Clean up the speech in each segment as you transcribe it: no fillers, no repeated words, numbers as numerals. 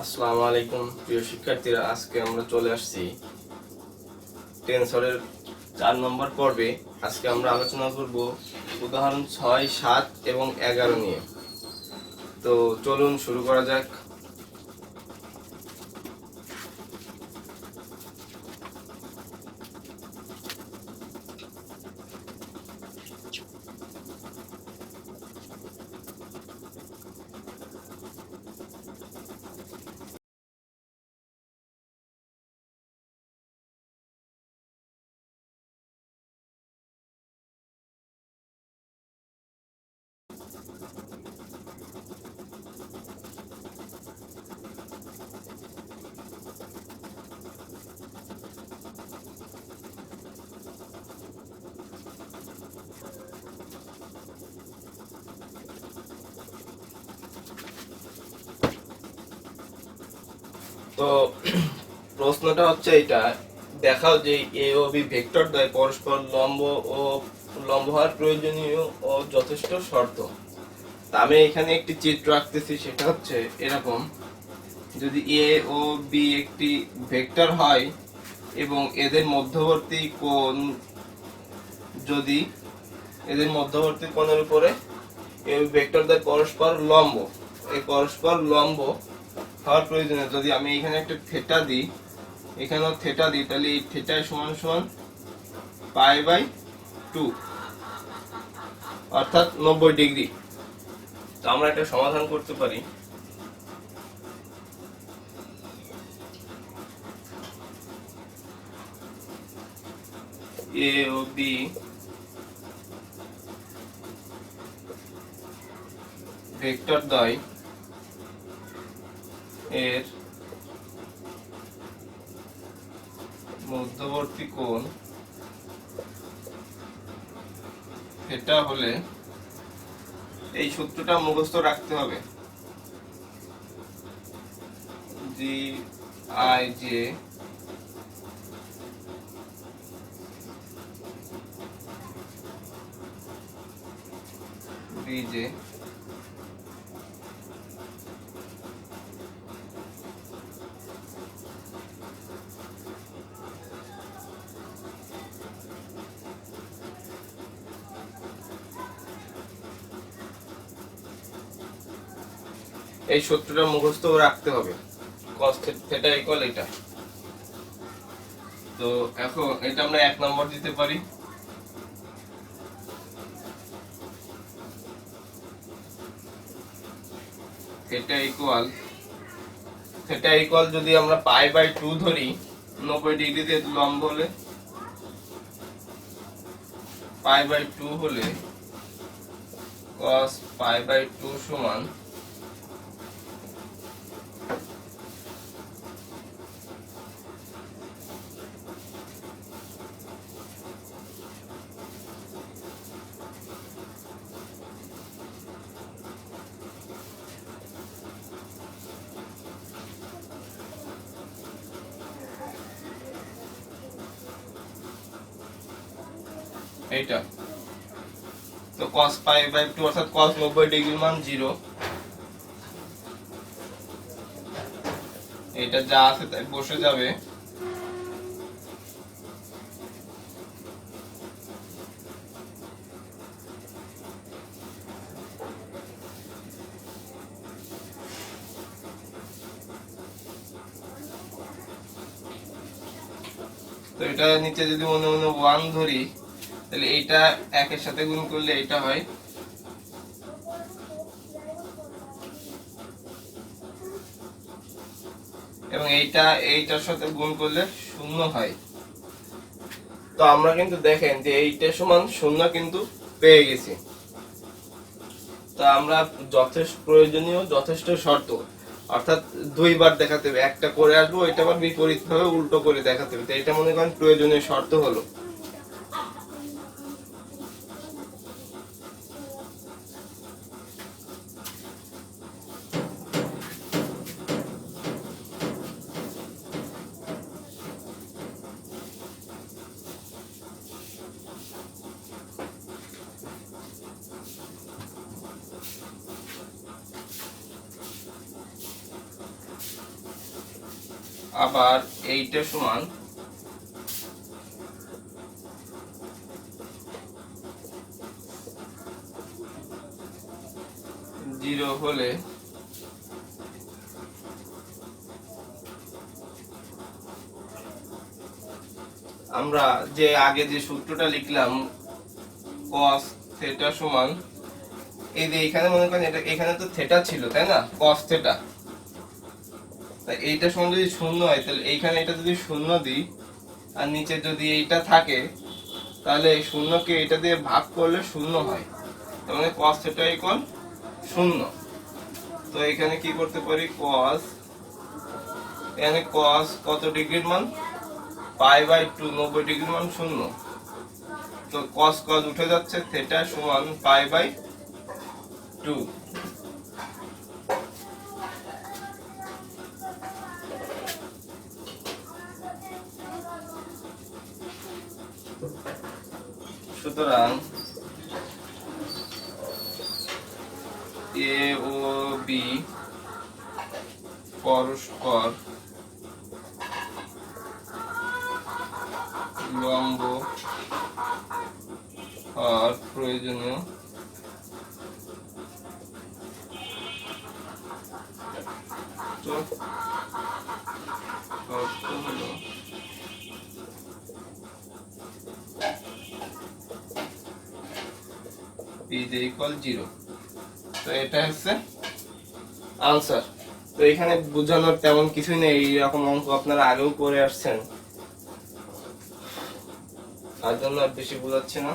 আসসালামু আলাইকুম প্রিয় শিক্ষার্থীরা, আজকে আমরা চলে আসছি টেনসরের 4 নম্বর পর্বে। আজকে আমরা আলোচনা করব উদাহরণ 6, 7 এবং 11 নিয়ে। তো চলুন শুরু করা যাক। তো প্রশ্নটা হচ্ছে এটা, দেখাও যে এ ও বি ভেক্টর দ্বয় পরস্পর লম্ব ও লম্ব হওয়ার প্রয়োজনীয় ও যথেষ্ট শর্ত। তা আমি এখানে একটি চিত্র আঁকতেছি, সেটা হচ্ছে এরকম। যদি এ ও বি একটি ভেক্টর হয় এবং এদের মধ্যবর্তী কোণ, যদি এদের মধ্যবর্তী কোণের উপরে এই ভেক্টর দ্বয় পরস্পর লম্ব, এই পরস্পর লম্ব হওয়ার প্রয়োজনে যদি আমি এখানে একটা থিটা দিই, এখানেও থিটা দিই, তাহলে এই থিটা সমান সমান π/2, অর্থাৎ 90 ডিগ্রি। তো আমরা একটা সমাধান করতে পারি। এ ও বি ভেক্টর দ্বয় এর মধ্যবর্তী কোণ থিটা হলে, এই সূত্রটা মুখস্থ রাখতে হবে, G I J B J এই সূত্রটা মুখস্থ রাখতে হবে। cos থিটা ইকুয়াল এটা। তো এখন এটা আমরা 1 নম্বর দিতে পারি। থিটা ইকুয়াল যদি আমরা π/2 ধরি, 90 ডিগ্রিতে লম্ব হলে π/2 হলে cos π/2 সমান এইটা। তো cos π/2 অর্থাৎ cos 90 ডিগ্রির মান 0। এটা যা আছে তাই বসে যাবে। তো এটা নিচে যদি মনে মনে 1 ধরি, তাহলে এইটা 1 এর সাথে গুণ করলে এইটা হয়, এবং এইটার সাথে গুণ করলে 0 হয়। তো আমরা কিন্তু দেখেন যে এইটা সমান 0 কিন্তু পেয়ে গেছি। তো আমরা যথেষ্ট প্রয়োজনীয় যথেষ্ট শর্ত, অর্থাৎ দুইবার দেখাতে হবে, একটা করে আসবো, এটা আবার বিপরীত ভাবে উল্টো করে দেখাতে হবে। তো এটা মনে করেন প্রয়োজনীয় শর্ত হলো। আবার এইটা সমান জিরো হলে আমরা যে আগে যে সূত্রটা লিখলাম cos থিটা সমান, এই যে এখানে মনে করেন এটা এখানে তো থিটা ছিল তাই না, cos থিটা, তাই এইটা সমান যদি শূন্য হয় তাহলে এইখানে এটা যদি শূন্য দিই আর নিচে যদি এইটা থাকে তাহলে এই শূন্যকে এটা দিয়ে ভাগ করলে শূন্য হয়, তার মানে cos থিটা ইকুয়াল শূন্য। তো এখানে কি করতে পারি, cos, এখানে cos কত ডিগ্রির মান, π/2, 90 ডিগ্রির মান শূন্য, তো cos cos উঠে যাচ্ছে, থিটা সমান π/2। সুতরাং এ ও বি পরস্পর লম্ব হওয়ার প্রয়োজনীয় শর্ত হলো p=0। তো এটা হচ্ছে আনসার। তো এখানে বোঝানোর তেমন কিছুই নেই, এইরকম অঙ্ক আপনারা আগেও করে আসছেন, তার জন্য আর বেশি বোঝাচ্ছি না।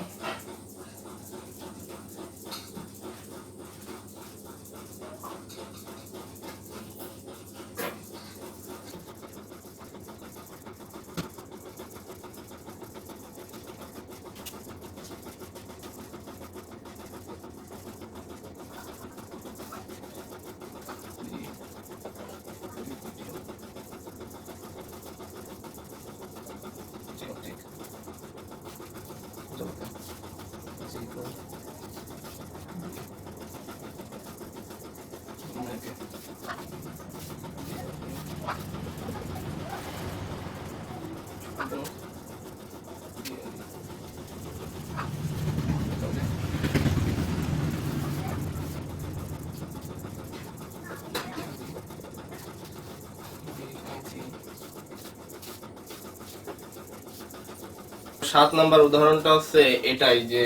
সাত নাম্বার উদাহরণটা হচ্ছে এটাই যে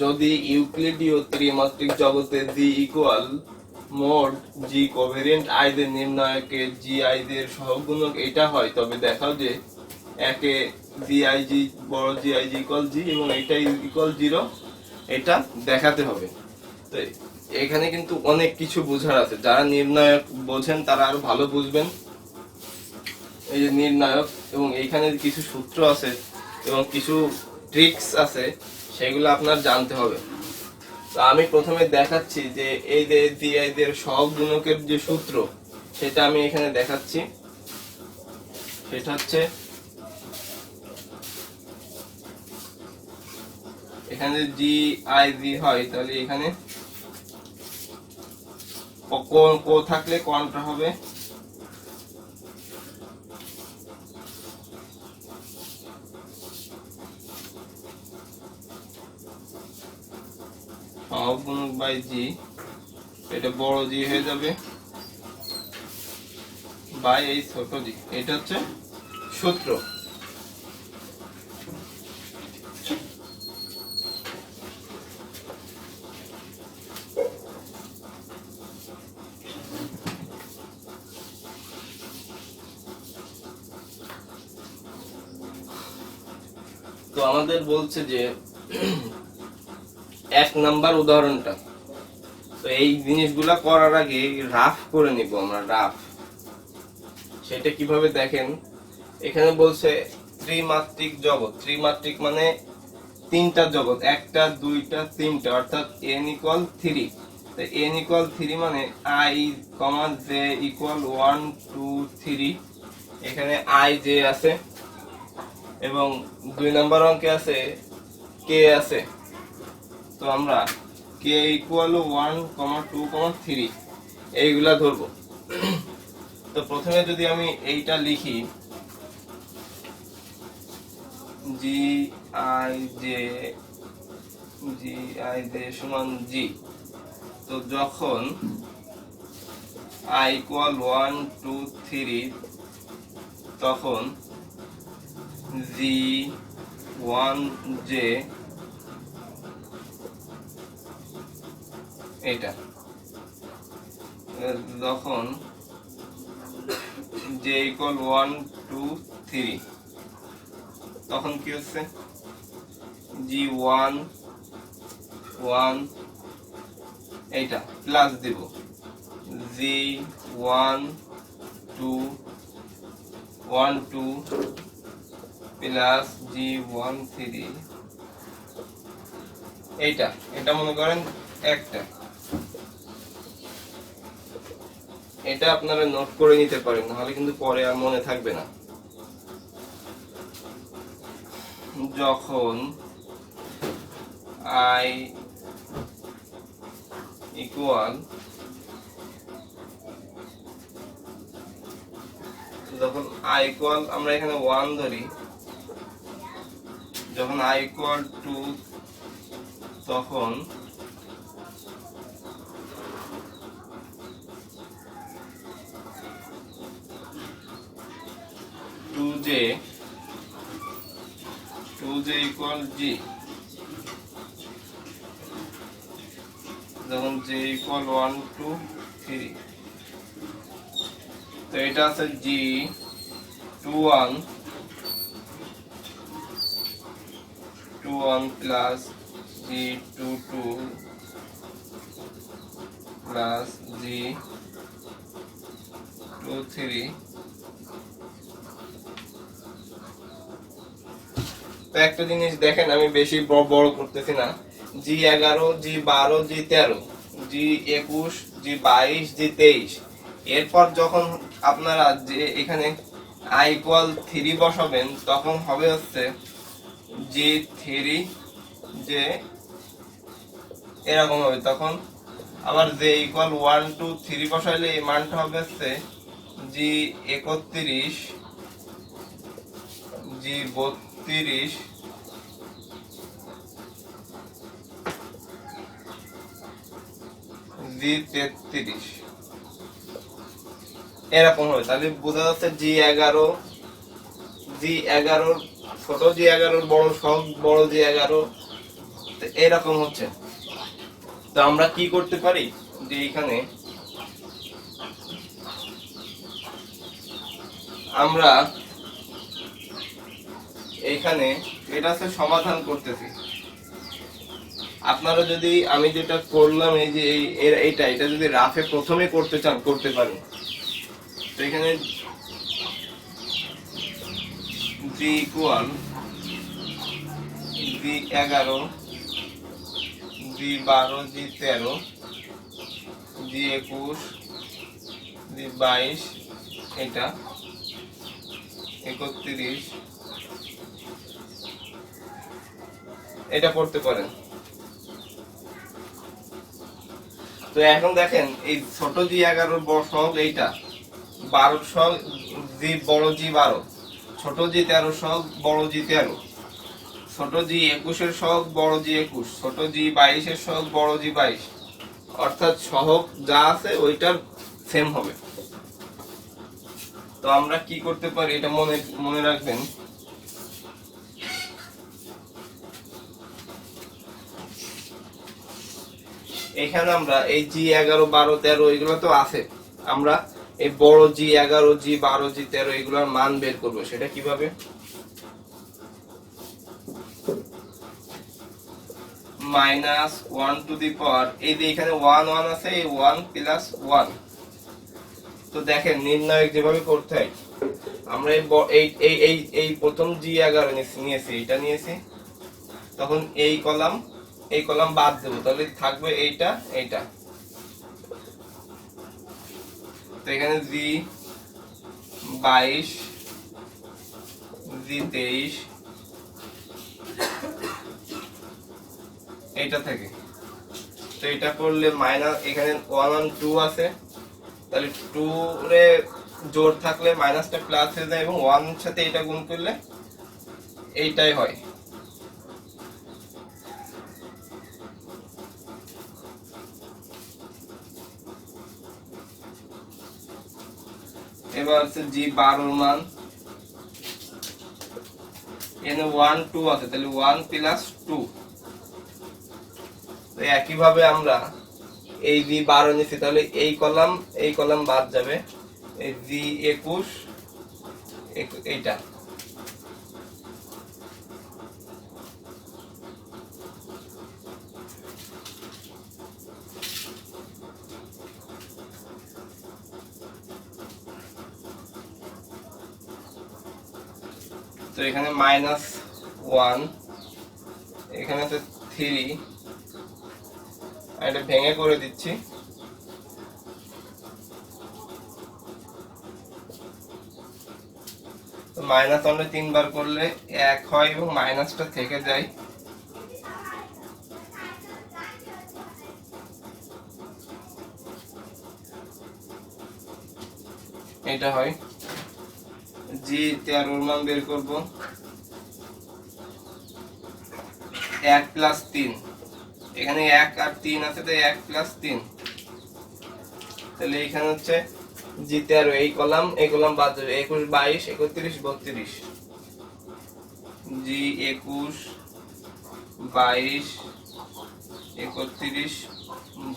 যদি ইউক্লিডীয় ত্রিমাত্রিক জগতে G equal mod G covariant I দের নির্ণায়কে জি আই দের সহগুণক এটা হয়, তবে দেখাও যে একে জি আই জি বড় জি আই জি ইকুয়াল জি এবং এটা ইকুয়াল 0, এটা দেখাতে হবে। তো এখানে কিন্তু অনেক কিছু বোঝার আছে, যারা নির্ণায়ক বোঝেন তারা আরো ভালো বুঝবেন। এই যে নির্ণায়ক এবং এইখানে কিছু সূত্র আছে এবং কিছু ট্রিক্স আছে, সেগুলো আপনার জানতে হবে। তো আমি প্রথমে দেখাচ্ছি যে এই যে জিআই দের সহগুণকের যে সূত্র সেটা আমি এখানে দেখাচ্ছি। সেটা হচ্ছে এখানে জি আই জি হয়, তাহলে এখানে কো থাকলে কোনটা হবে, সহগুণক বাই জি, এটা বড় জি হয়ে যাবে বাই এই ছোট জি, এটা হচ্ছে সূত্র। তো আমাদের বলছে যে 1 নাম্বার উদাহরণটা, তো এই জিনিসগুলা করার আগে রাফ করে নিব আমরা, রাফ। সেটা কিভাবে দেখেন, এখানে বলছে ত্রিমাত্রিক জগৎ, ত্রিমাত্রিক মানে তিনটা জগৎ, একটা দুইটা তিনটা, অর্থাৎ n ইকুয়াল 3। তো n ইকুয়াল 3 মানে i, j ইকুয়াল 1 2 3, এখানে i j আছে এবং 2 নাম্বার অঙ্কে আছে k আছে। তো আমরা k ইকুয়াল 1 2 3 এইগুলা ধরবো। তো প্রথমে যদি আমি এইটা লিখি জি আই জে সমান জি, তো যখন i ইকুয়াল 1 2 3 তখন জি 1 জে এটা, যখন জে ইকুয়াল 1 2 3 তখন কি হচ্ছে জি 1 1 এইটা প্লাস দিব জি 1 2 1 2 প্লাস জি 1 3 এইটা, এটা মনে করেন একটা, এটা আপনারা নোট করে নিতে পারেন, নাহলে কিন্তু পরে আর মনে থাকবে না। যখন i ইকুয়াল আমরা এখানে 1 ধরি, যখন i ইকুয়াল 2 তখন টু জে ইকুয়াল জি, যখন জে ইকুয়াল 1 2 3, তো এটা আছে জি 2 1 প্লাস জি 2 2 প্লাস জি 2 3। তো একটা জিনিস দেখেন, আমি বেশি বড় করতেছি না, জি 11 জি 12 জি 13 জি 21 জি 22 জি 23, এরপর যখন আপনারা যে এখানে i ইকুয়াল 3 বসাবেন তখন হবে হচ্ছে জি 3 যে এরকম হবে, তখন আবার জে ইকুয়াল 1 2 3 বসাইলে এই মানটা হবে হচ্ছে জি 31 জি 32 জি 33 এরকম হবে। তাহলে বোঝা যাচ্ছে জি 11 ছোট জি 11 বড় সব বড় জি 11 এরকম হচ্ছে। তো আমরা কি করতে পারি যে এখানে আমরা এটা সমাধান করতেছি, আপনারা যদি আমি যেটা করলাম এই যে এটা যদি রাফে প্রথমে করতে চান করতে পারেন। তো এখানে জি ইকুয়াল জি 11 জি 12 জি 13 জি 21 জি 22 এটা 31 এটা করতে পারেন। তো এখন দেখেন এই ছোট জি 11 বড় সহগ এইটা, 12 সহগ জি বড় জি 12, ছোট জি 13 সহগ বড় জি 13, ছোট জি 21 এর সহগ বড় জি 21, ছোট জি 22 এর সহগ বড় জি 22, অর্থাৎ সহগ যা আছে ওইটার সেম হবে। তো আমরা কি করতে পারি এটা মনে রাখবেন, এখানে আমরা এই জি 11 12 13 এগুলো তো আছে, আমরা এই বড় জি 11 জি 12 জি 13 এগুলোর মান বের করব। সেটা কিভাবে, মাইনাস 1 টু দি পাওয়ার এই যে এখানে 1 1 আছে, এই 1 প্লাস 1। তো দেখেন নির্ণায়ক যেভাবে করতে হয়, আমরা এই প্রথম জি 11 নিয়েছি, এটা নিয়েছি, তখন এই কলাম বাদ দেব, তাহলে থাকবে এইটা। তো এখানে জি 22 জি 23 এইটা থেকে, তো এটা করলে মাইনাস এখানে 1 1 2 আছে, তাহলে 2 রে জোড় থাকলে মাইনাসটা প্লাস হয়ে যায় এবং 1 এর সাথে এটা গুণ করলে এইটাই হয়। এবার হচ্ছে G12 এর মান, এখানে 1 2 আছে, তাহলে 1 প্লাস 2। তো একইভাবে আমরা এই G12 নিচ্ছি, তাহলে এই কলাম বাদ যাবে, এই G21 এইটা। তো এখানে -1, এখানে আছে 3, এটা ভেঙে করে দিচ্ছি। তো -1 তিনবার করলে 1 হয় এবং মাইনাসটা থেকে যায়। এটা হয়। G13 এর মান বের করব, 1 প্লাস 3, এখানে 1 আর 3 আছে, তো 1 প্লাস 3। তাহলে এখানে হচ্ছে G13, এই কলাম বাদ যাবে, 21 22 31 32, G21 22 31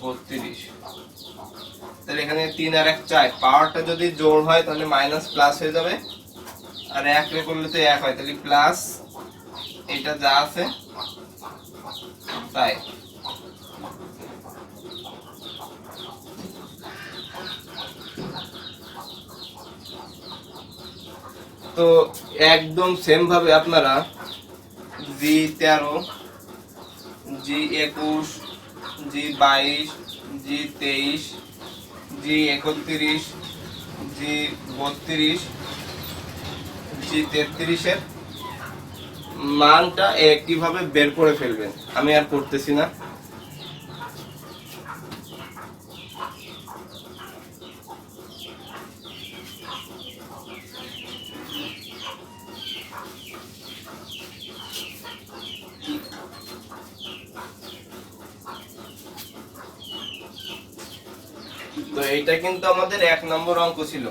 32। তাহলে এখানে 3 আর 1 4, পাওয়ারটা যদি জোড় হয় তাহলে মাইনাস প্লাস হয়ে যাবে, আর 1 রে করলে তো 1 হয়, তাহলে প্লাস এটা যা আছে তাই। তো একদম সেম ভাবে আপনারা G13, G21, G22, G23, G31, G32, G33 এর মানটা একইভাবে বের করে ফেলবেন। আমি আর করতেছি না। তো এইটা কিন্তু আমাদের 1 নম্বর অঙ্ক ছিল,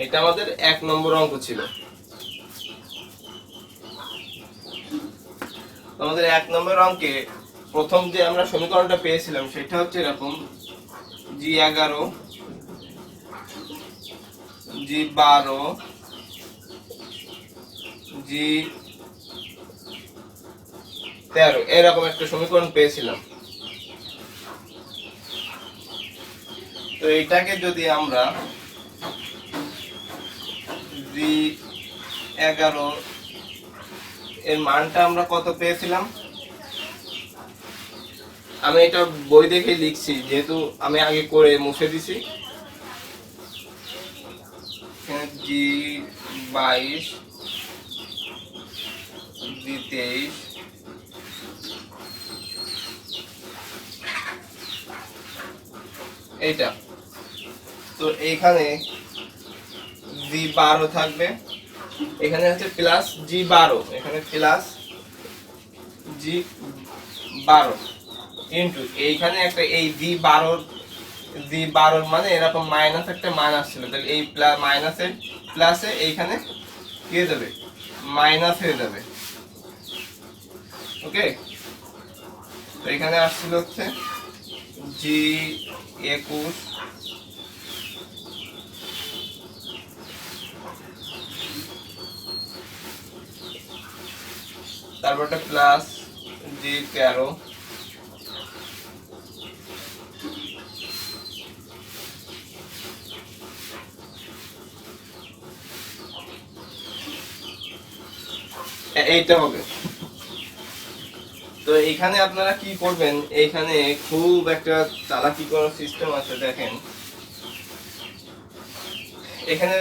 এটা আমাদের 1 নম্বর অঙ্ক ছিল। আমাদের 1 নম্বর অঙ্কে প্রথম যে আমরা সমীকরণটা পেয়েছিলাম সেটা হচ্ছে এরকম, G11, G12, G13 এরকম একটা সমীকরণ পেয়েছিলাম। তো এইটাকে যদি আমরা G11 এর মানটা আমরা কত পেয়েছিলাম, আমি এটা বই দেখে লিখছি, যেহেতু আমি আগে করে মুছে দিছি। G22, G23, এইটা। তো এইখানে G12 থাকবে, এখানে হচ্ছে প্লাস G12, এখানে প্লাস G12 ইনটু এইখানে একটা এই G12 মানে এরকম মাইনাস একটা মান আসছিল, তাহলে এই মাইনাসের প্লাসে এইখানে কি হয়ে যাবে, মাইনাস হয়ে যাবে। ওকে, তো এখানে আসছিল হচ্ছে G21, তারপর একটা প্লাস G13, এইটা হবে। তো এখানে আপনারা কি করবেন, এইখানে খুব একটা চালাকি করার সিস্টেম আছে। দেখেন এখানে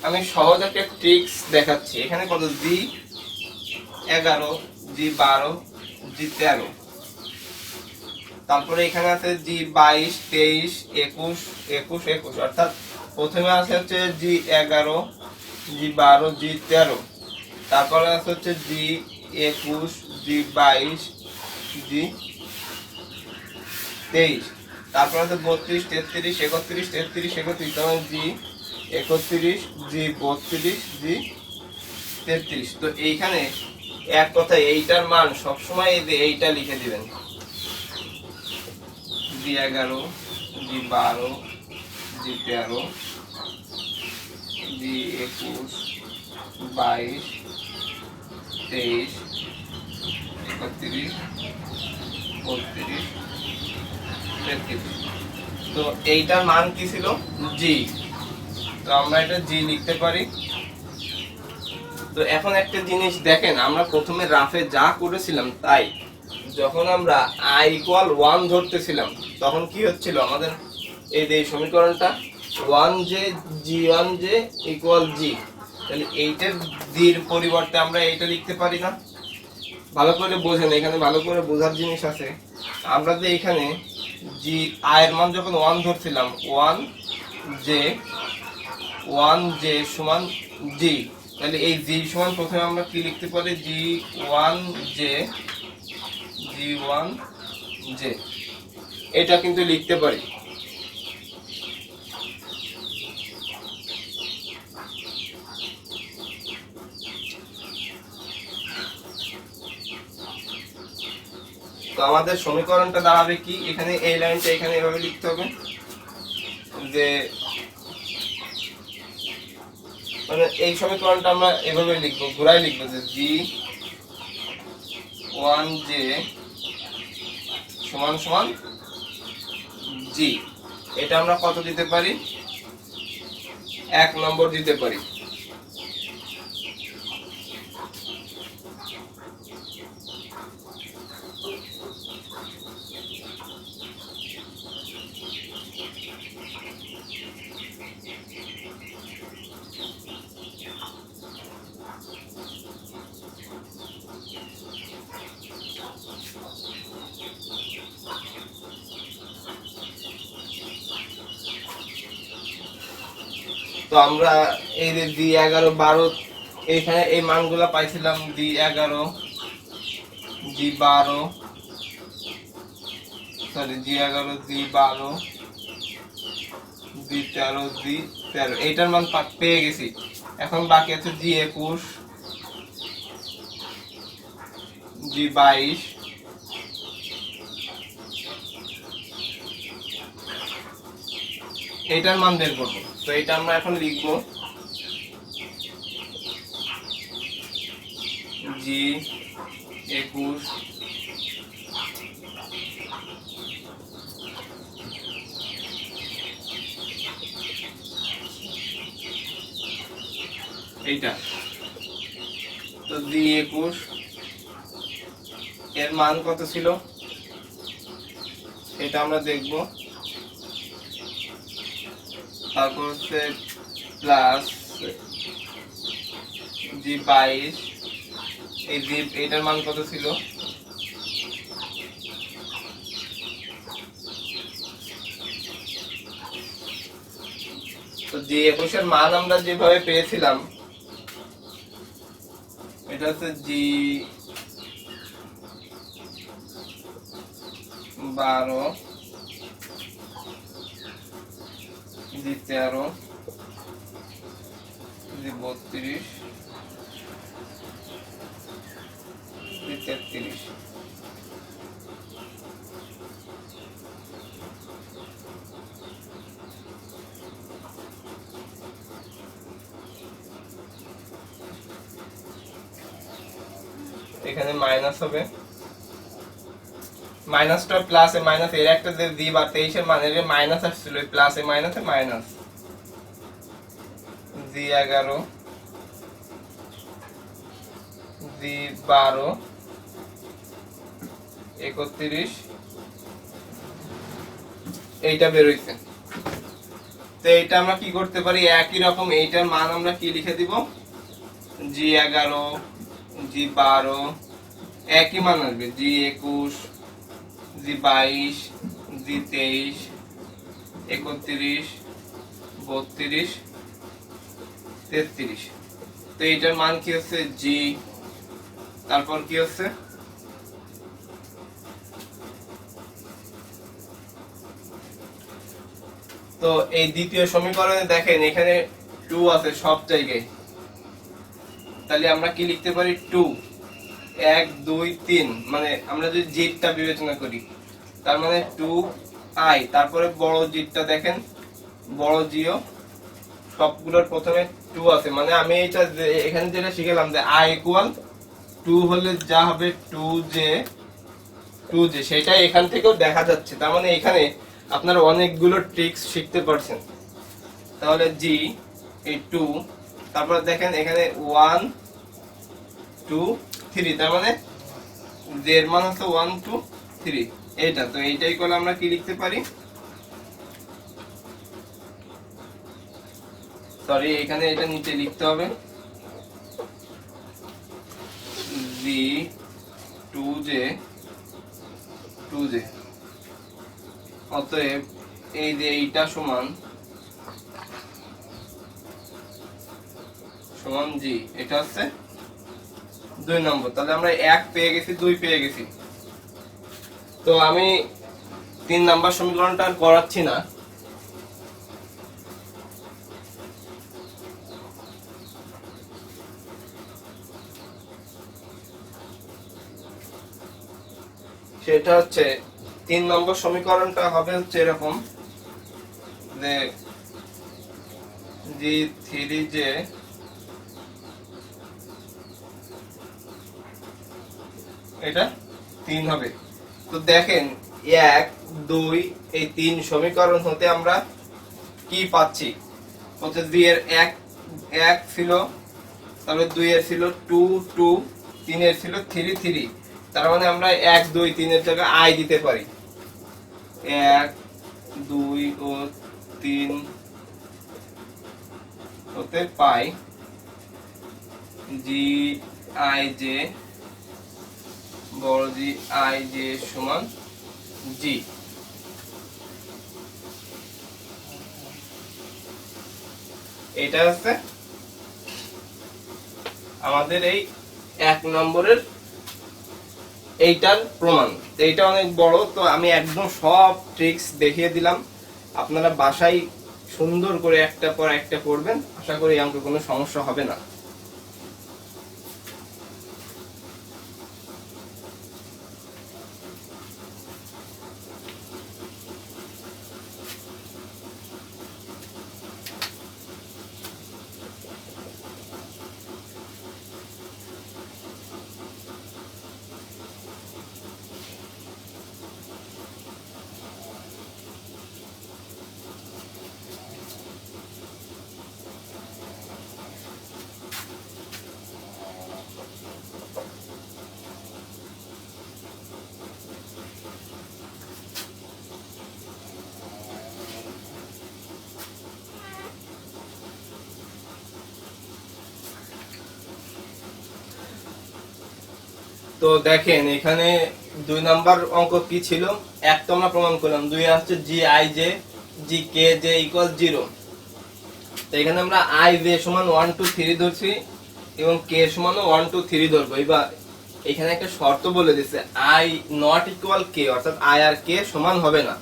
আমি সহজ একটা ট্রিক্স দেখাচ্ছি। এখানে কত, G11, G12, G13, তারপরে এখানে আছে G22, 23, 21, 21, অর্থাৎ প্রথমে আছে হচ্ছে G11, G12, G13, তারপরে আছে হচ্ছে G21, G22, G23, তারপরে আছে 32, 33, 31, 33, 31, তখন G31, G32, G33। তো এইখানে এক কথায় এইটার মান সবসময় এইটা লিখে দিবেন, G11, G12, G13, G21, 22, 23, 31, 32, 33। তো এইটার মান কি ছিল? জি। তো আমরা এটা জি লিখতে পারি। তো এখন একটা জিনিস দেখেন, আমরা প্রথমে রাফে যা করেছিলাম তাই, যখন আমরা i = 1 ধরতেছিলাম তখন কি হচ্ছিল আমাদের, এই যে সমীকরণটা 1j G1j = G, তাহলে এইটার জির পরিবর্তে আমরা এইটা লিখতে পারি না? ভালো করে বোঝেন, এখানে ভালো করে বোঝার জিনিস আছে। আমরা যে এখানে জি i এর মান যখন 1 ধরছিলাম, 1j সমান G, তাহলে এই G সমান প্রথমে আমরা কি লিখতে পারি? G1j, এটা কিন্তু লিখতে পারি। তো আমাদের সমীকরণটা দাঁড়াবে কি, এখানে এই লাইনটা এখানে এভাবে লিখতে হবে যে, মানে এই সমীকরণটা আমরা এভাবে লিখবো, ঘুরাই লিখবো যে G1j সমান সমান G। এটা আমরা কত দিতে পারি? 1 নম্বর দিতে পারি। তো আমরা এই যে G11, 12 এইখানে এই মানগুলা পাইছিলাম, G11, G12, G11, G12, G13, এইটার মান পেয়ে গেছি। এখন বাকি আছে G21, G22, এইটার মান বের করবো। তো এটা আমরা এখন লিখবো G21, এইটা। তো G21 এর মান কত ছিল এটা আমরা দেখব। তারপর হচ্ছে প্লাস G22, এই এটার মান কত ছিল? তো G21 এর মান আমরা যেভাবে পেয়েছিলাম, এটা হচ্ছে G12, G13, G32, G33। এখানে মাইনাস হবে, মাইনাসটা প্লাসে মাইনাস, এর একটা যে G22 এর মান, এর মাইনাস আসছিল, প্লাসে মাইনাসে মাইনাস। G11, G12, 31, এইটা বের হইছে। তো এইটা আমরা কি করতে পারি, একই রকম এইটার মান আমরা কি লিখে দিব, G11, G12 একই মান আসবে, G21, G22, G23, 32 33। তো এইটার মান কি হচ্ছে জি, তারপর কি হচ্ছে তো এই দ্বিতীয় সমীকরণে দেখেন এখানে 2 আছে সব জায়গায়, তাহলে আমরা কি লিখতে পারি 2 1 2 3, মানে আমরা যদি জিটা বিবেচনা করি তার মানে 2 আই, তারপরে বড় জিটা দেখেন বড় জিও সবগুলোর প্রথমে 2 আছে, মানে আমি এটা এখানে যেটা শিখলাম যে i ইকুয়াল 2 হলে যা হবে 2j সেটাই এখান থেকেও দেখা যাচ্ছে। তার মানে এখানে আপনারা অনেকগুলো ট্রিক্স শিখতে পারছেন। তাহলে জি এই 2, তারপর দেখেন এখানে 1 2 3, তার মানে j এর মান হচ্ছে 1 2 3 এইটা। তো এইটাই করলে আমরা কি লিখতে পারি, সরি এখানে এটা নিচে লিখতে হবে v 2j অতএব এই যে এইটা সমান জি, এটা হচ্ছে 2 নম্বর। তাহলে আমরা 1 পেয়ে গেছি 2 পেয়ে গেছি। তো আমি 3 নাম্বার সমীকরণটা আর করাচ্ছি না, সেটা হচ্ছে 3 নম্বর সমীকরণটা হবে হচ্ছে এরকম যে জি 3j এটা 3 হবে। তো দেখেন 1 2 এই 3 সমীকরণ হতে আমরা কি পাচ্ছি, হচ্ছে 2 এর 1 ছিল, তারপরে 2 এর ছিল 2 2, 3 এর ছিল 3 3, তার মানে আমরা 1 2 3 এর জায়গায় i দিতে পারি। 1 2 ও 3 হতে পাই জি আই জে, বড় জি আই জে সমান জি। এটা হচ্ছে আমাদের এই 1 নম্বরের এইটার প্রমাণ। এইটা অনেক বড়, তো আমি একদম সব ট্রিক্স দেখিয়ে দিলাম। আপনারা বাসায় সুন্দর করে একটা পর একটা করবেন, আশা করি এই অঙ্কে কোনো সমস্যা হবে না। তো দেখেন এখানে 2 নাম্বার অঙ্ক কি ছিল, 1 তো আমরা প্রমাণ করলাম, 2 আসছে জি I J G K J equal 0। তো এখানে আমরা আই জে সমান 1 2 3 ধরছি এবং কে সমান 1 2 3 ধরবো। এবার এখানে একটা শর্ত বলে দিচ্ছে আই নট ইকুয়াল কে, অর্থাৎ আই আর কে সমান হবে না।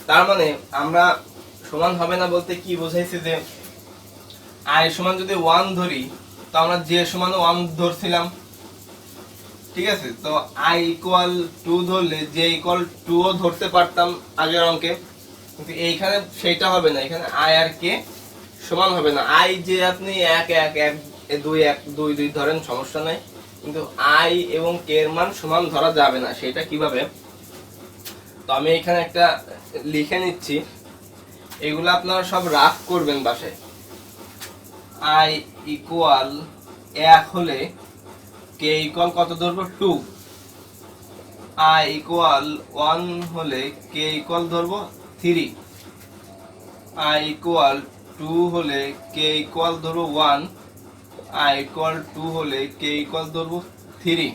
তার মানে আমরা সমান হবে না বলতে কি বোঝাইছে, যে আই সমান যদি 1 ধরি তো আমরা জে সমান 1 ধরছিলাম, ঠিক আছে। তো আই ইকুয়াল 2 ধরলে জে ইকুয়াল 2 ও ধরতে পারতাম আগের অঙ্কে, কিন্তু এইখানে সেটা হবে না, এখানে আই আর কে সমান হবে না। আই যে আপনি 1 1 1 2 1 2 2 ধরেন সমস্যা নাই, কিন্তু আই এবং কে এর মান সমান ধরা যাবে না। সেটা কিভাবে, তো আমি এখানে একটা লিখে নিচ্ছি, এগুলো আপনারা সব রাফ করবেন বাসায়। আই ইকুয়াল 1 হলে কে ইকুয়াল কত ধরবো 2, আই ইকুয়াল 1 হলে কে ইকুয়াল ধরবো 3, আই ইকুয়াল 2 হলে কে ইকুয়াল ধরবো 1, আই ইকুয়াল 2 হলে কে ইকুয়াল ধরবো 3,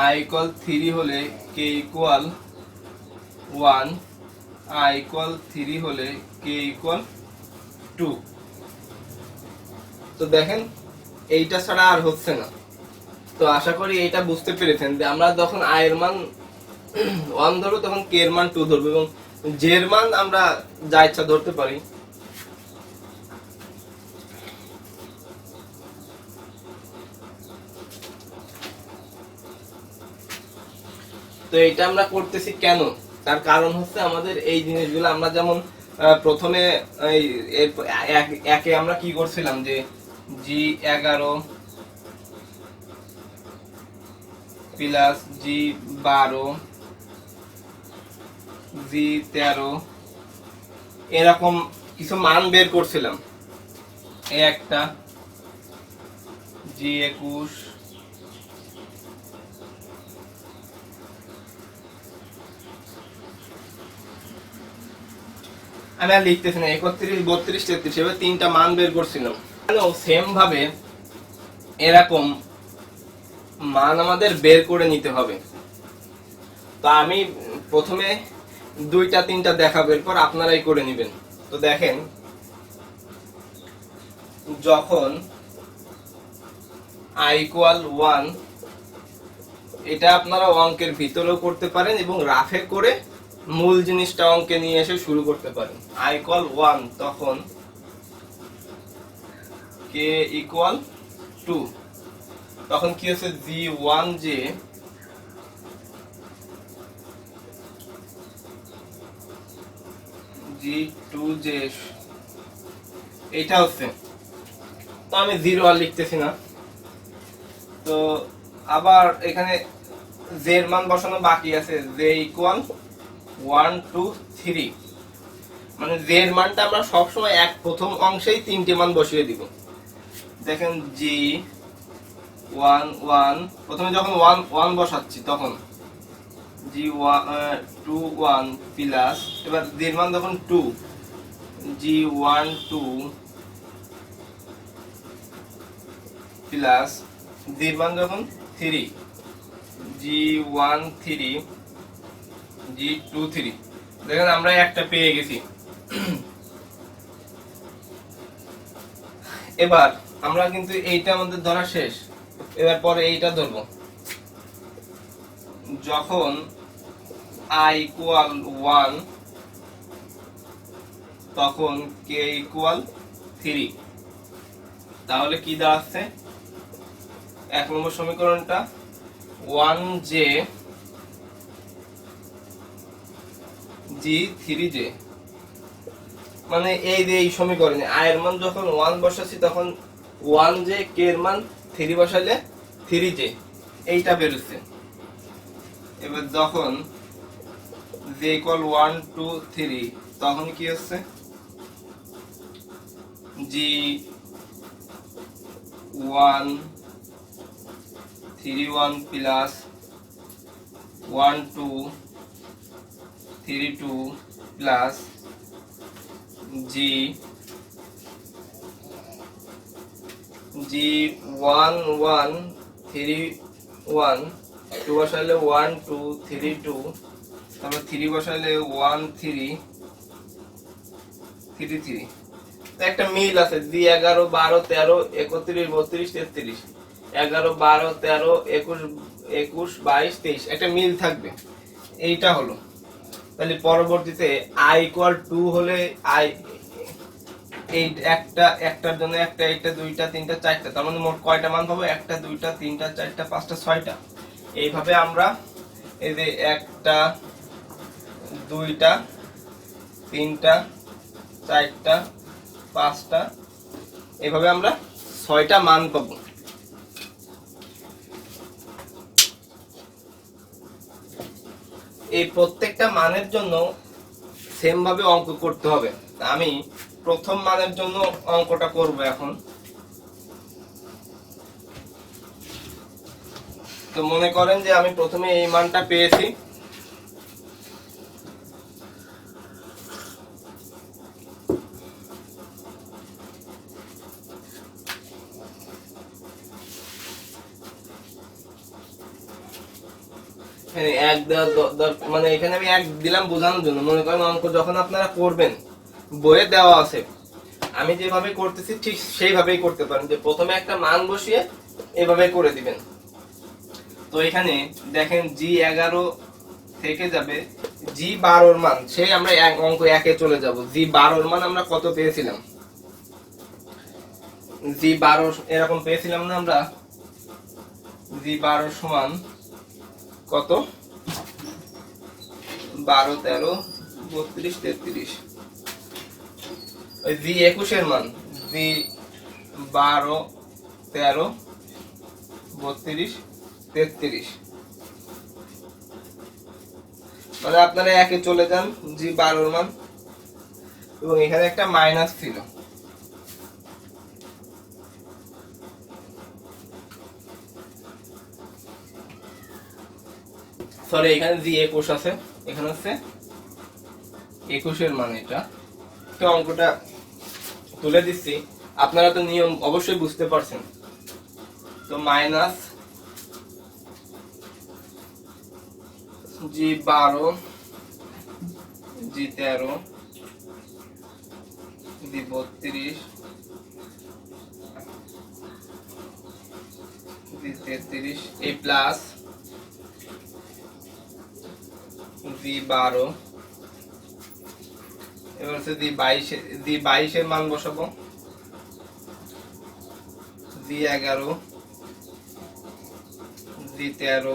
আই ইকুয়াল 3 হলে কে ইকুয়াল 1, i ইকুয়াল 3 হলে k ইকুয়াল 2। তো দেখেন এইটা ছাড়া আর হচ্ছে না। তো আশা করি এটা বুঝতে পেরেছেন যে আমরা যখন i এর মান 1 ধরবো তখন k এর মান 2 ধরবো এবং j এর মান আমরা যা ইচ্ছা ধরতে পারি। তো এটা আমরা করতেছি কেন, তার কারণ হচ্ছে আমাদের এই জিনিসগুলো আমরা যেমন প্রথমে একে আমরা কি করছিলাম যে G11 প্লাস G12 G13 এরকম কিছু মান বের করছিলাম। এই একটা G21 আমি আর লিখতেছি না, 31 32 33 এভাবে তিনটা মান বের করছিলাম। সেম ভাবে এরকম মান আমাদের বের করে নিতে হবে। তো আমি প্রথমে দুইটা তিনটা দেখাবো, এরপর আপনারাই করে নেবেন। তো দেখেন যখন i ইকুয়াল 1, এটা আপনারা অঙ্কের ভিতরেও করতে পারেন এবং রাফে করে মূল জিনিসটা অঙ্কে নিয়ে এসে শুরু করতে পারেন। i ইকুয়াল 1 তখন k ইকুয়াল 2, তখন কি হচ্ছে G1J G2J এইটা হচ্ছে। তো আমি 0 আর লিখতেছি না। তো আবার এখানে j এর মান বসানো বাকি আছে, j ইকুয়াল 1 2 3, মানে j এর মানটা আমরা সবসময় প্রথম অংশেই তিনটে মান বসিয়ে দিব। দেখেন G1 1 প্রথমে যখন 1 বসাচ্ছি তখন G21 প্লাস, এবার j এর মান যখন 2 G12 প্লাস j এর মান যখন 3 G13 G23। দেখেন আমরা একটা পেয়ে গেছি। এবার আমরা কিন্তু এইটা আমাদের ধরা শেষ, এবার পরে এইটা ধরবো। যখন i ইকুয়াল 1 তখন k ইকুয়াল 3, তাহলে কি দাঁড়াচ্ছে এক নম্বর সমীকরণটা 1j G3j, মানে এই যে এই সমীকরণে i এর মান যখন 1 বসাচ্ছি তখন 1j, k এর মান 3 বসালে 3j, এইটা বেরোচ্ছে। এবার যখন j ইকুয়াল 1 2 3 তখন কি হচ্ছে G1 31 প্লাস 1 2 32 প্লাস G11 31 2 বসাইলে 1 2 32, তারপর 3 বসাইলে 1 3 33। তো একটা মিল আছে, G11 12 13 31 32 33, 11 12 13 21 21 22 23, একটা মিল থাকবে। এইটা হলো। তাহলে পরবর্তীতে i ইকুয়াল 2 হলে i এই একটার জন্য একটা, এইটা দুইটা তিনটা চারটা, তার মানে মোট কয়টা মান পাবো? একটা দুইটা তিনটা চারটা পাঁচটা ছয়টা। এইভাবে আমরা এই যে একটা দুইটা তিনটা চারটা পাঁচটা, এইভাবে আমরা 6টা মান পাবো। এই প্রত্যেকটা মানের জন্য সেম ভাবে অঙ্ক করতে হবে। আমি প্রথম মানের জন্য অঙ্কটা করব এখন। তো মনে করেন যে আমি প্রথমে এই মানটা পেয়েছি, এখানে এক দেওয়ার মানে এখানে আমি এক দিলাম বোঝানোর জন্য। মনে করেন অঙ্ক যখন আপনারা করবেন, বইয়ে দেওয়া আছে, আমি যেভাবে করতেছি ঠিক সেইভাবেই করতে পারেন, যে প্রথমে একটা মান বসিয়ে এভাবে করে দিবেন। তো এখানে দেখেন G11 থেকে যাবে G12 মান, সেই আমরা অঙ্ক একে চলে যাব। G12 মান আমরা কত পেয়েছিলাম? G12 এরকম পেয়েছিলাম না আমরা? G12 সমান কত? 12, 13, 32, 33। ওই G21 এর মান G12, 13, 32, 33। মানে আপনারা একে চলে যান G12 মান, এবং এখানে একটা মাইনাস ছিল। সরি, এখানে G21 আছে, এখানে হচ্ছে 21 এর মান। এটা তো অঙ্কটা তুলে দিচ্ছি, আপনারা তো নিয়ম অবশ্যই বুঝতে পারছেন। তো minus G12, G13, G32, G33, এই প্লাস G12, এবার হচ্ছে G22 এর মান বসাবো, G11, G13,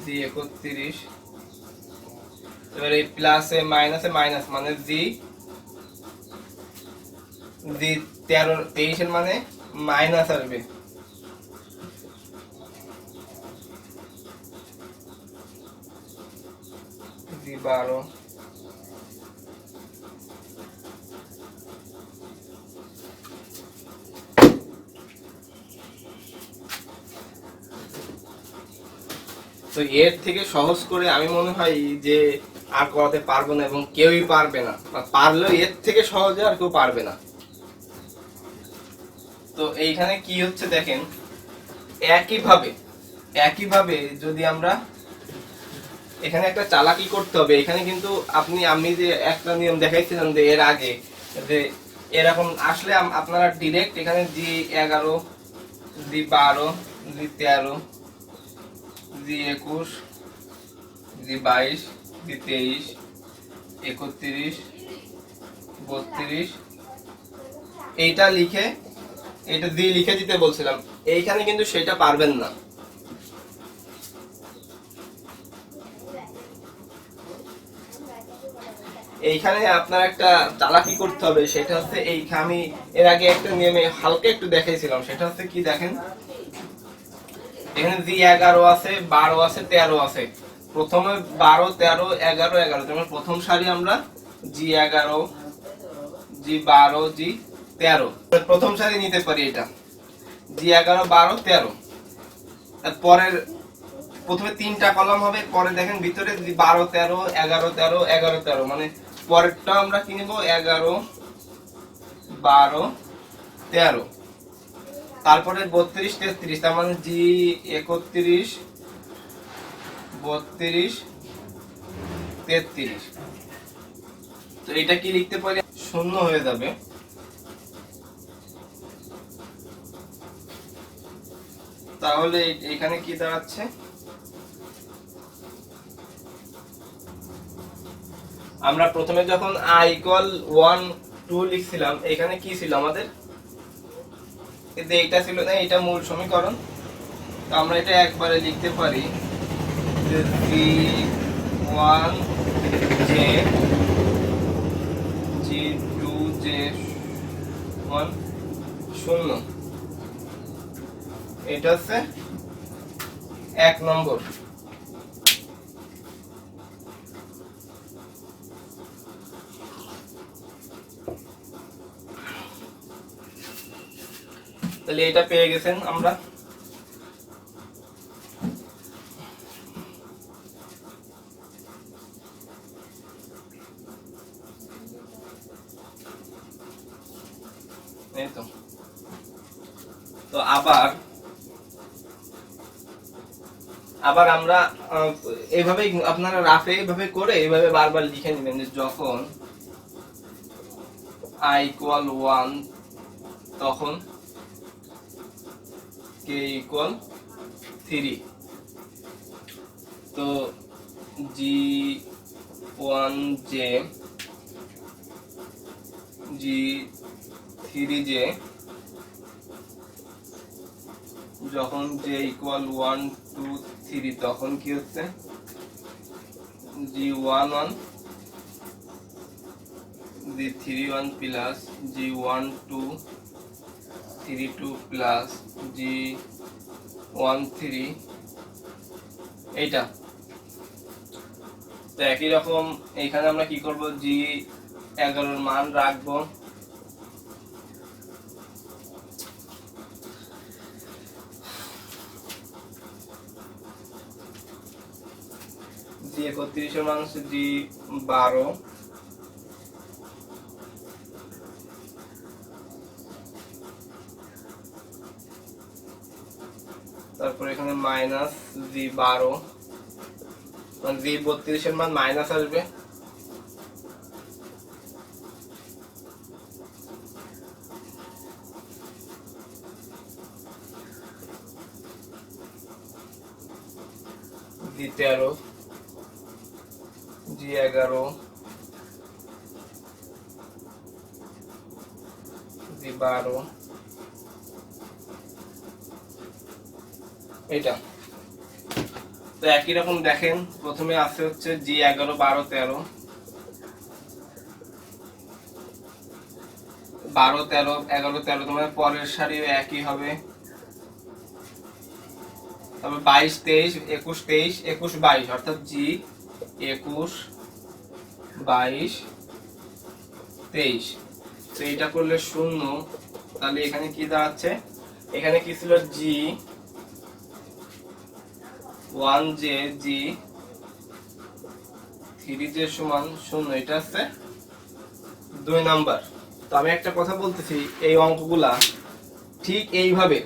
G31। এবার এই প্লাসে মাইনাসে মাইনাস, মানে G23 এর মানে মাইনাস আসবে। G12, তো এর থেকে সহজ করে আমি মনে হয় যে আর করাতে পারবো না, এবং কেউই পারবে না, পারলেও এর থেকে সহজে আর কেউ পারবে না। তো এইখানে কি হচ্ছে দেখেন, একইভাবে যদি আমরা এখানে একটা চালাকি করতে হবে। এখানে কিন্তু আমি যে একটা নিয়ম দেখাইছিলাম যে এর আগে, যে এরকম আসলে আপনারা ডিরেক্ট এখানে G11, G12, G13, G21, G22, G23, 31, 32 এইটা লিখে, এটা দিয়ে লিখে দিতে বলছিলাম। এইখানে কিন্তু সেটা পারবেন না। এইখানে আপনার একটা চালাকি করতে হবে, সেটা হচ্ছে এইখানে আমি এর আগে একটা নিয়মে হালকা একটু দেখাইছিলাম। সেটা হচ্ছে কি দেখেন, এখানে G11 আছে, 12 আছে, 13 আছে। প্রথমে 12, 13, 11, 11, যেমন প্রথম সারি আমরা G11, G12, G13 প্রথম সারি নিতে পারি। এটা G11, 12, 13। তারপরের প্রথমে তিনটা কলাম হবে, পরে দেখেন ভিতরে 12, 13, 11, 13, 11, 13, মানে পরেরটা আমরা কি নিব? 11, 12, 13। তারপরে 32, 33, তার মানে G31, 32, 33। তো এটা কি লিখতে পারি? শূন্য হয়ে যাবে। তাহলে এখানে কি দাঁড়াচ্ছে? আমরা প্রথমে যখন i = 1, 2 লিখছিলাম, এখানে কি ছিল আমাদের? এটা ছিল না, এটা মূল সমীকরণ। তো আমরা এটা একবারে লিখতে পারি যে G1 J, G2 J 1 0। এটা হচ্ছে 1 নম্বর। তাহলে এটা পেয়ে গেছেন আমরা। তো আবার আবার আমরা এইভাবে আপনারা রাফে এইভাবে করে এইভাবে বারবার লিখে নেবেন যে যখন i equal 1 তখন k equal 3। তো g1j g3j যখন j equal 1 2 3 তখন কি হচ্ছে g11 g31 plus g12 32 plus g13 এইটা। তো একই রকম এখানে আমরা কি করব g11 এর মান রাখবো g31 এর মান হচ্ছে g12 তারপর এখানে মাইনাস g12 মানে g32 এর মান মাইনাস আসবে g13 g11 g12 এটা। তো একই রকম দেখেন প্রথমে আছে হচ্ছে g11 12 13 12 13 11 13 তোমার পরের সারি একই হবে। তবে 22 23 21 23 21 22 অর্থাৎ g21 22 23। তো এটা করলে 0 তাহলে এখানে কি দাঁড়াচ্ছে এখানে কি ছিল g1j g3j সমান 0 এটা আছে 2 নাম্বার। তো আমি একটা কথা বলতেছি এই অঙ্কগুলা ঠিক এইভাবে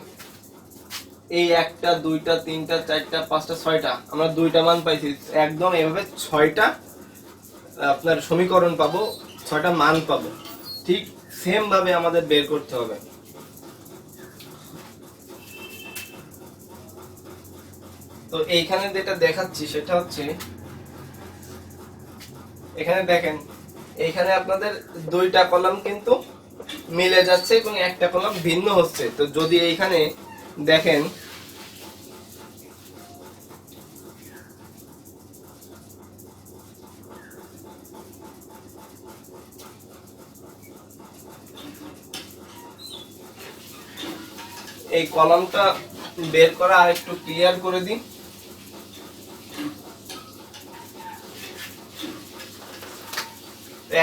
এই একটা দুইটা তিনটা চারটা পাঁচটা ছয়টা আমরা দুইটা মান পাইছি একদম এইভাবে ছয়টা আপনার সমীকরণ পাবো ছয়টা মান পাবো ঠিক সেম ভাবে আমাদের বের করতে হবে। তো এইখানে যেটা দেখাচ্ছি সেটা হচ্ছে এখানে দেখেন এইখানে আপনাদের দুইটা কলাম কিন্তু মিলে যাচ্ছে এবং একটা কলাম ভিন্ন হচ্ছে। তো যদি এইখানে দেখেন এই কলামটা বের করা আর একটু ক্লিয়ার করে দিই।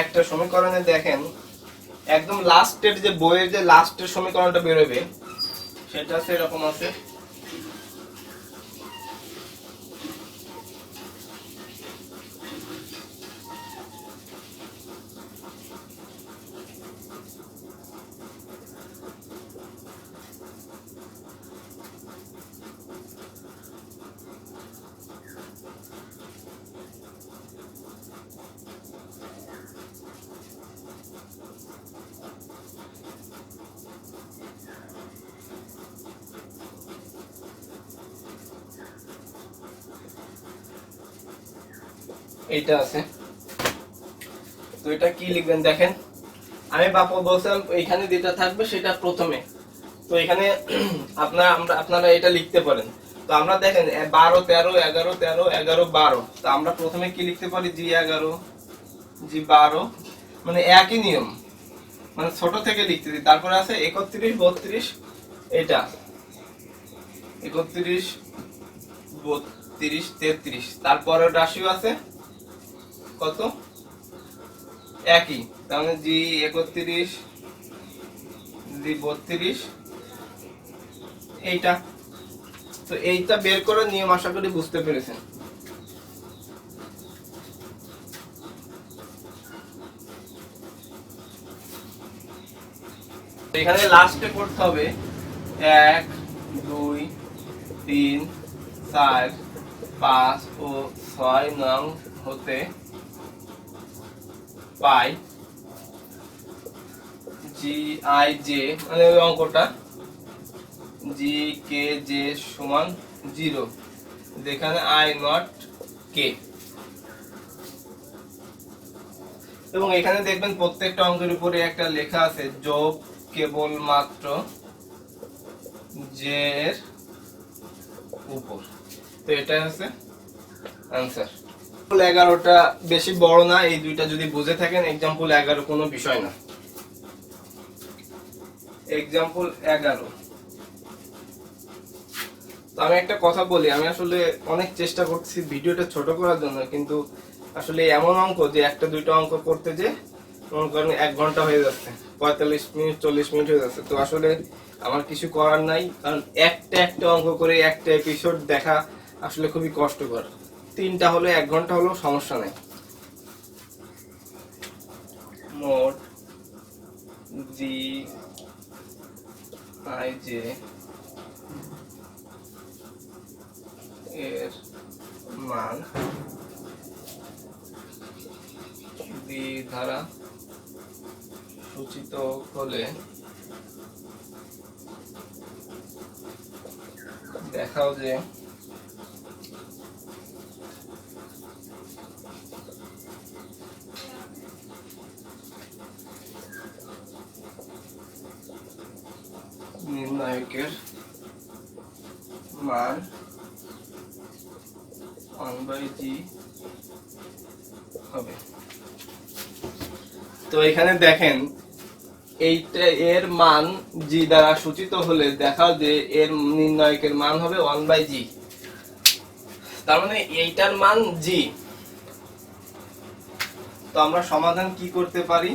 একটা সমীকরণে দেখেন একদম লাস্টের যে বইয়ের যে লাস্টের সমীকরণটা বের হবে সেটা সেরকম আছে এইটা আছে। তো এটা কি লিখবেন দেখেন আমি বাপু বলছিলাম এখানে যেটা থাকবে সেটা প্রথমে। তো এখানে আপনারা এটা লিখতে পারেন। তো আমরা দেখেন 12 13 11 13 11 12। তো আমরা প্রথমে কি লিখতে পারি g11 g12 মানে একই নিয়ম মানে ছোট থেকে লিখতেছি। তারপরে আছে 31 32 এটা 31 32 33 তারপরে রাশিও আছে কত একই তার মানে g31 g32 এইটা। তো এইটা বের করার নিয়ম আশা করি বুঝতে পেরেছেন। এখানে লাস্টে করতে হবে 1 2 3 4 5 ও 6 নং হতে পাই জি আই জে, মানে ওই অঙ্কটা জি কে জে সমান 0, যেখানে আই নট কে। এবং এখানে দেখবেন প্রত্যেকটা অঙ্কের উপরে একটা লেখা আছে যোগ কেবলমাত্র জে এর উপর। তো এটা হচ্ছে आंसर। 11টা বেশি বড় না, এই দুইটা যদি বুঝে থাকেন एग्जांपल 11 কোনো বিষয় না। एग्जांपल 11। তো আমি একটা কথা বলি, আমি আসলে অনেক চেষ্টা করছি ভিডিওটা ছোট করার জন্য, কিন্তু আসলে এমন অঙ্ক যে একটা দুইটা অঙ্ক করতে যে মনে করেন 1 ঘন্টা হয়ে যাচ্ছে, 45 মিনিট 40 মিনিট হয়ে যাচ্ছে। তো আসলে আমার কিছু করার নাই, কারণ একটা অঙ্ক করে একটা এপিসোড দেখা আসলে খুবই কষ্টকর। 3টা হলে 1 ঘন্টা হলেও সমস্যা নাই। মোট জি আই জে এর মান বি দ্বারা সূচিত হলে দেখাও যে নির্ণায়কের মান 1/g হবে। তো এখানে দেখেন এইটা এর মান g দ্বারা সূচিত হলে দেখাও যে এর নির্ণায়কের মান হবে 1/g। তার মানে এইটার মান g। তো আমরা সমাধান কি করতে পারি?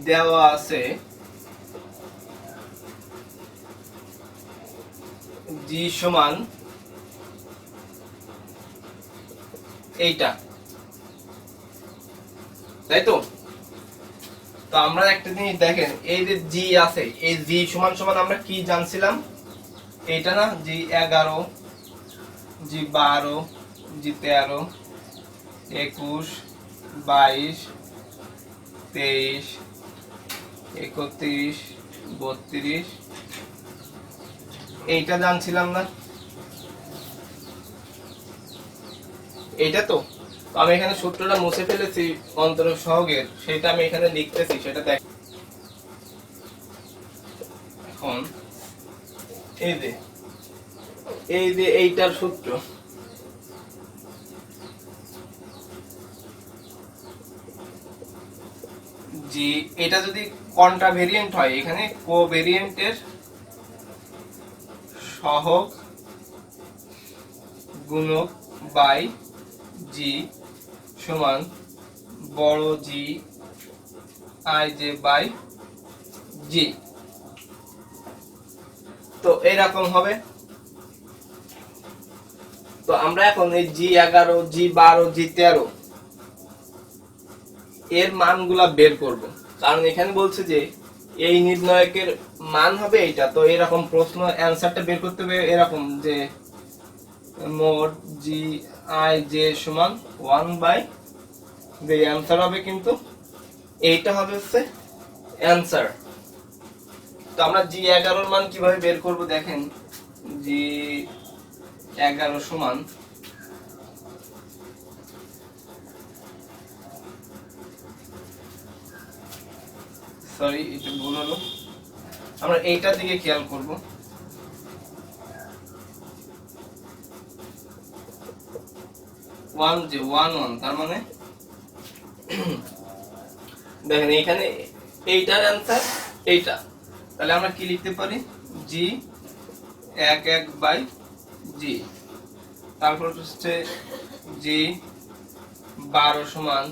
দেওয়া আছে g সমান এইটা, তাই তো? তো আমরা একটা জিনিস দেখেন, এই যে g আছে, এই g সমান সমান আমরা কি জানছিলাম? এইটা না, g 11, g 12, g 13, 21, 22, 23, 31, 32, এইটা জানছিলাম না? এইটা তো আমি এখানে সূত্রটা মুছে ফেলেছি অন্তরক সহগের, সেটা আমি এখানে লিখতেছি, সেটা দেখ। এখন এই যে এইটার সূত্র, জি এটা যদি কন্ট্রাভেরিয়েন্ট হয়, এখানে কোভেরিয়েন্টের সহগ গুণক বাই জি সমান বড় জি আই জে বাই জি। তো এইরকম হবে। তো আমরা এখন এই জি 11, জি 12, জি 13 এর মানগুলা বের করব, কারণ এখানে বলছে যে এই নির্ণায়কের মান হবে এইটা। তো এরকম প্রশ্ন অ্যানসারটা বের করতে হবে এরকম যে মোট জি আই জে সমান 1/, যে অ্যানসার হবে, কিন্তু এইটা হবে হচ্ছে অ্যানসার। তো আমরা জি 11 এর মান কিভাবে বের করব দেখেন, জি 11 সমান সরি এটা ভুল হলো, আমরা এইটার দিকে খেয়াল করব। ওয়ান যে 1 তার মানে দেখেন এখানে এইটার অ্যানসার এইটা, তাহলে আমরা কি লিখতে পারি? জি 11 বাই জি, তারপর হচ্ছে জি 12 সমান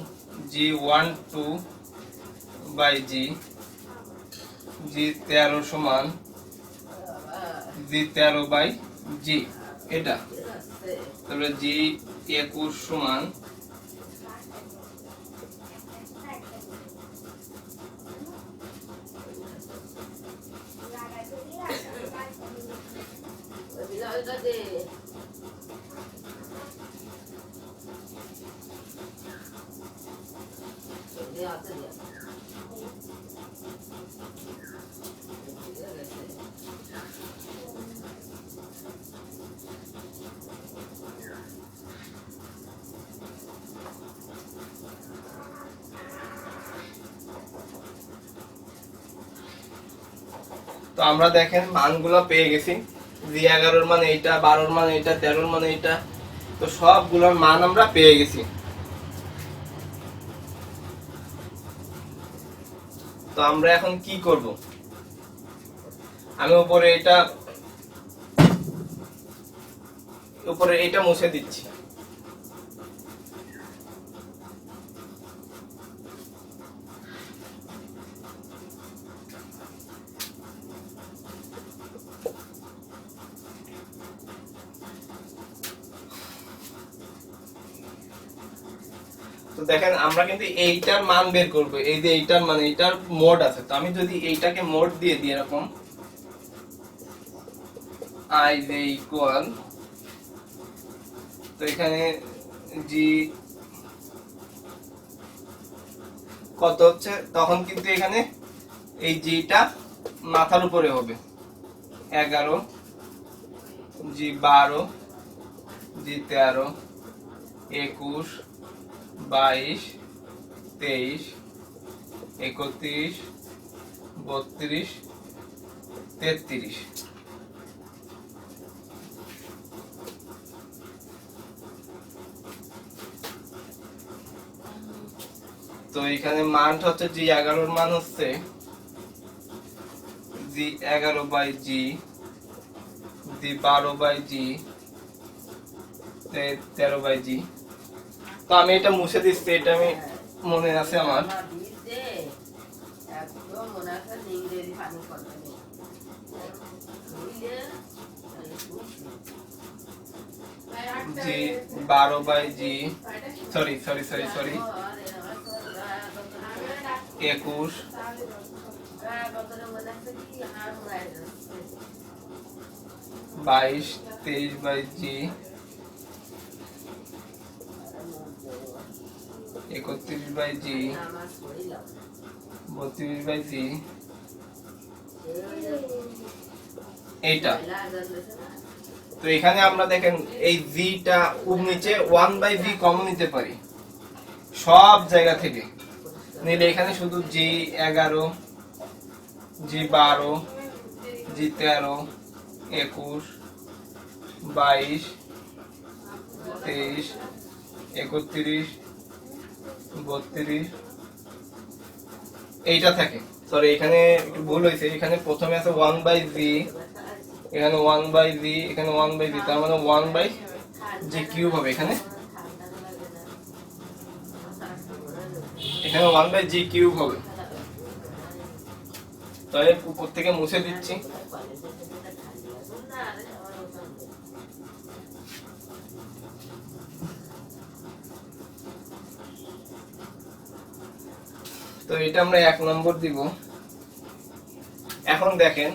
জি 12 বাই জি, জি 13 সমান জি 13 বাই জি এটা, তারপরে জি 21 সমান তো আমরা দেখেন মানগুলো পেয়ে গেছি। জি11 মান এইটা, 12 মান এইটা, 13 মান এইটা। তো সবগুলোর মান আমরা পেয়ে গেছি। তো আমরা এখন কি করব? আমি উপরে এটা মুছে দিচ্ছি। তো দেখেন আমরা কিন্তু এইটার মান বের করব। এই যে এইটার মান, এইটার মোড আছে। তো আমি যদি এইটাকে মোড দিয়ে দিই এরকম i যে ইকুয়াল, তো এখানে জি কত হচ্ছে, তখন কিন্তু এখানে এই জিটা মাথার উপরে হবে। 11, জি 12, জি 13, 21, 22, 23, 31, 32, 33। তো এখানে মানটা হচ্ছে জি11 মান হচ্ছে জি11/জি, জি12/জি, 13/জি। তো আমি এটা মুছে দিচ্ছি, এটা আমি মনে আছে আমার। জি12/জি, সরি 21, 22, 23/জি, 31/জি, 32/জি, এইটা। তো এখানে আমরা দেখেন এই জিটা নিচে 1/v কমন নিতে পারি সব জায়গা থেকে নিলে। এখানে শুধু জি11, জি12, জি13, 21, 22, 23, 31, 32 এইটা থাকে। সরি এখানে একটু ভুল হয়েছে, এখানে প্রথমে আছে 1/জি, এখানে 1/জি, এখানে 1/জি, তার মানে 1/জি কিউব হবে। এখানে 1/জি কিউব হবে। তাই উপর থেকে মুছে দিচ্ছি। তো এটা আমরা 1 নম্বর দিব। এখন দেখেন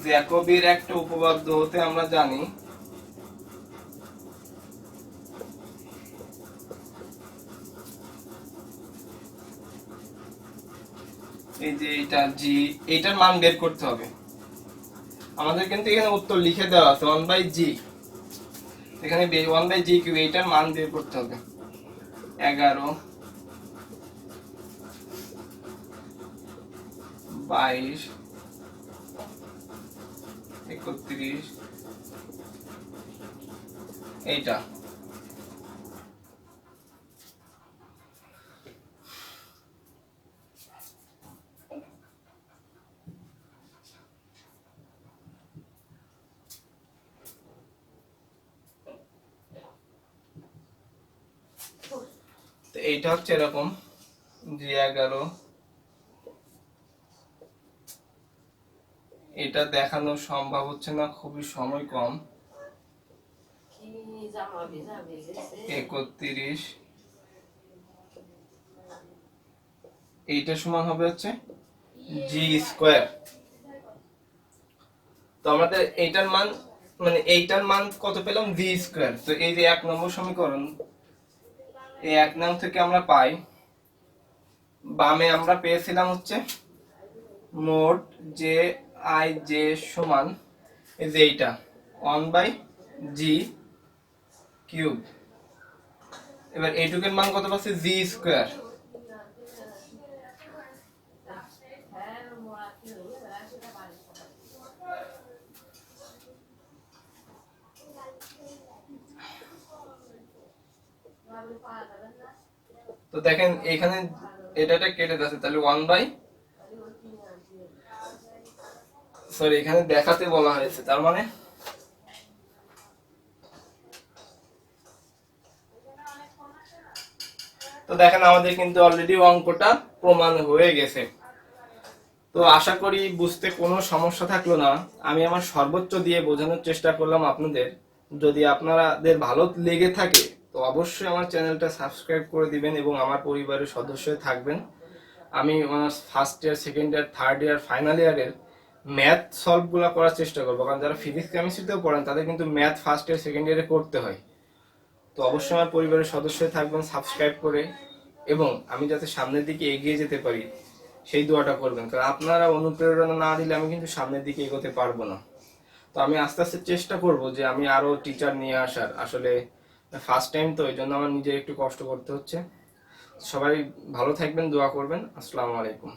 জ্যাকোবির একটা উপপাদ্য হতে আমরা জানি এই যে এটা জি, এটার মান বের করতে হবে আমাদের। কিন্তু এখানে উত্তর লিখে দেওয়া আছে 1/জি, এখানে 1/জি কিউব, এটার মান বের করতে হবে। 11, 22, 31 এইটা। তো এইটা হচ্ছে এরকম জি11, এটা দেখানো সম্ভব হচ্ছে না, খুবই সময় কম। 31 এইটা সমান হবে হচ্ছে জি স্কয়ার। তো আমাদের এইটার মান কত পেলাম, ভি স্কোয়ার। তো এই যে 1 নম্বর সমীকরণ, এই 1 নং থেকে আমরা পাই, বামে আমরা পেয়েছিলাম হচ্ছে মোট জে আই জে সমান এই যে এইটা 1/g কিউব। এবার এইটুকের মান কত পাচ্ছি, জি স্কোয়ার। তো দেখেন এখানে এটা কেটে যাচ্ছে, তাহলে এখানে দেখাতে বলা হয়েছে, তার মানে তো দেখেন আমাদের কিন্তু অলরেডি অঙ্কটা প্রমাণ হয়ে গেছে। তো আশা করি বুঝতে কোনো সমস্যা থাকলো না। আমি আমার সর্বোচ্চ দিয়ে বোঝানোর চেষ্টা করলাম আপনাদের। যদি আপনাদের ভালো লেগে থাকে তো অবশ্যই আমার চ্যানেলটা সাবস্ক্রাইব করে দিবেন এবং আমার পরিবারের সদস্য থাকবেন। আমি honours first year, second year, third year, final ইয়ারের ম্যাথ সলভগুলো করার চেষ্টা করবো, কারণ যারা ফিজিক্স কেমিস্ট্রিতেও পড়েন তাদের কিন্তু ম্যাথ ফার্স্ট ইয়ার, সেকেন্ড ইয়ারে করতে হয়। তো অবশ্যই আমার পরিবারের সদস্য থাকবেন সাবস্ক্রাইব করে, এবং আমি যাতে সামনের দিকে এগিয়ে যেতে পারি সেই দোয়াটা করবেন, কারণ আপনারা অনুপ্রেরণা না দিলে আমি কিন্তু সামনের দিকে এগোতে পারবো না। তো আমি আস্তে আস্তে চেষ্টা করব যে আমি আরো টিচার নিয়ে আসার। আসলে ফার্স্ট টাইম তো, এই জন্য আমার নিজে একটু কষ্ট করতে হচ্ছে। সবাই ভালো থাকবেন, দোয়া করবেন। আসসালামু আলাইকুম।